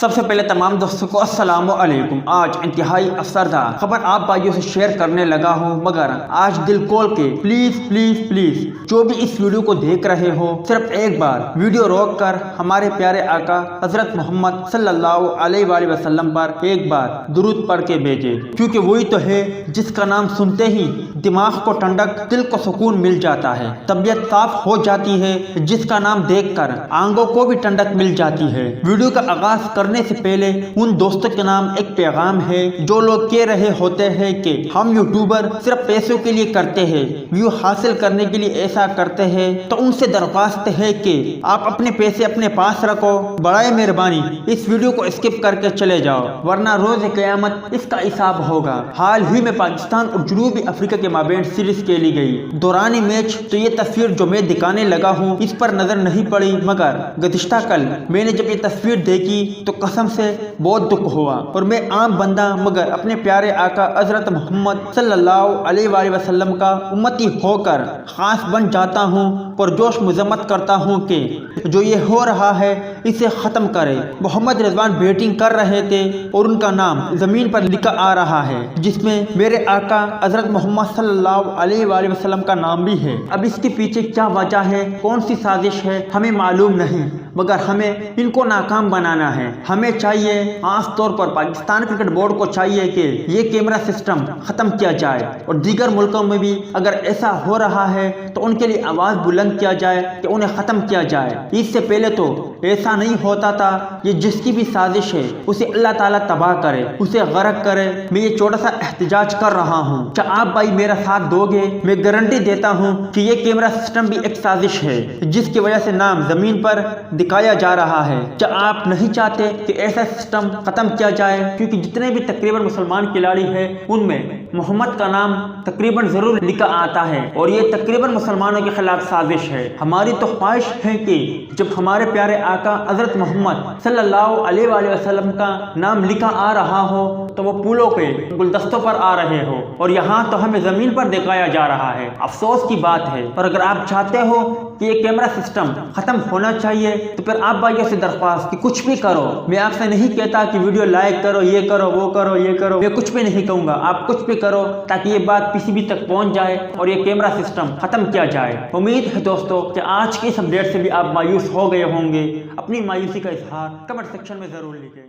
سب سے پہلے تمام دوستوں کو السلام علیکم۔ آج انتہائی افسردہ خبر آپ بھائیوں سے شیئر کرنے لگا ہوں، مگر آج دل کھول کے پلیز پلیز پلیز جو بھی اس ویڈیو کو دیکھ رہے ہو، صرف ایک بار ویڈیو روک کر ہمارے پیارے آقا حضرت محمد صلی اللہ علیہ وآلہ وسلم پر ایک بار درود پڑھ کے بھیجے، کیونکہ وہی تو ہے جس کا نام سنتے ہی دماغ کو ٹھنڈک، دل کو سکون مل جاتا ہے، طبیعت صاف ہو جاتی ہے، جس کا نام دیکھ کر آنگوں کو بھی ٹھنڈک مل جاتی ہے۔ ویڈیو کا آغاز کرنے سے پہلے ان دوستوں کے نام ایک پیغام ہے جو لوگ کہہ رہے ہوتے ہیں کہ ہم یوٹیوبر صرف پیسوں کے لیے کرتے ہیں، ویو حاصل کرنے کے لیے ایسا کرتے ہیں، تو ان سے درخواست ہے کہ آپ اپنے پیسے اپنے پاس رکھو، برائے مہربانی اس ویڈیو کو اسکپ کر کے چلے جاؤ، ورنہ روز قیامت اس کا حساب ہوگا۔ حال ہی میں پاکستان اور جنوبی افریقہ کے مابین سیریز کھیلی گئی، دوران میچ تو یہ تصویر جو میں دکھانے لگا ہوں اس پر نظر نہیں پڑی، مگر گزشتہ کل میں نے جب یہ تصویر دیکھی تو قسم سے بہت دکھ ہوا، اور میں عام بندہ مگر اپنے پیارے آقا حضرت محمد صلی اللہ علیہ وآلہ وسلم کا امتی ہو کر خاص بن جاتا ہوں، پرجوش مذمت کرتا ہوں کہ جو یہ ہو رہا ہے اسے ختم کرے۔ محمد رضوان بیٹنگ کر رہے تھے اور ان کا نام زمین پر لکھا آ رہا ہے، جس میں میرے آقا حضرت محمد صلی اللہ علیہ وآلہ وسلم کا نام بھی ہے۔ اب اس کے پیچھے کیا وجہ ہے، کون سی سازش ہے، ہمیں معلوم نہیں، مگر ہمیں ان کو ناکام بنانا ہے۔ ہمیں چاہیے، خاص طور پر پاکستان کرکٹ بورڈ کو چاہیے کہ یہ کیمرہ سسٹم ختم کیا جائے، اور دیگر ملکوں میں بھی اگر ایسا ہو رہا ہے تو ان کے لیے آواز بلند کیا جائے کہ انہیں ختم کیا جائے۔ اس سے پہلے تو ایسا نہیں ہوتا تھا، یہ جس کی بھی سازش ہے اسے اللہ تعالیٰ تباہ کرے، اسے غرق کرے۔ میں یہ چھوٹا سا احتجاج کر رہا ہوں، کیا آپ بھائی میرا ساتھ دو گے؟ میں گارنٹی دیتا ہوں کہ یہ کیمرہ سسٹم بھی ایک سازش ہے جس کی وجہ سے نام زمین پر دکھایا جا رہا ہے۔ کیا آپ نہیں چاہتے کہ ایسا سسٹم ختم کیا جائے؟ کیونکہ جتنے بھی تقریباً مسلمان کھلاڑی ہیں ان میں محمد کا نام تقریباً ضرور لکھا آتا ہے، اور یہ تقریباً مسلمانوں کے خلاف سازش ہے۔ ہماری تو خواہش ہے کہ جب ہمارے پیارے آقا حضرت محمد صلی اللہ علیہ وآلہ وسلم کا نام لکھا آ رہا ہو تو وہ پھولوں پہ، گلدستوں پر آ رہے ہو، اور یہاں تو ہمیں زمین پر دکھایا جا رہا ہے۔ افسوس کی بات ہے، اور اگر آپ چاہتے ہو کہ یہ کیمرہ سسٹم ختم ہونا چاہیے تو پھر آپ بھائیوں سے درخواست کہ کچھ بھی کرو۔ میں آپ سے نہیں کہتا کہ ویڈیو لائک کرو، یہ کرو، وہ کرو، یہ کرو، میں کچھ بھی نہیں کہوں گا، آپ کچھ بھی کرو تاکہ یہ بات کسی بھی تک پہنچ جائے اور یہ کیمرہ سسٹم ختم کیا جائے۔ امید ہے دوستو کہ آج کی اس اپڈیٹ سے بھی آپ مایوس ہو گئے ہوں گے۔ اپنی مایوسی کا اظہار کمنٹ سیکشن میں ضرور لکھیں۔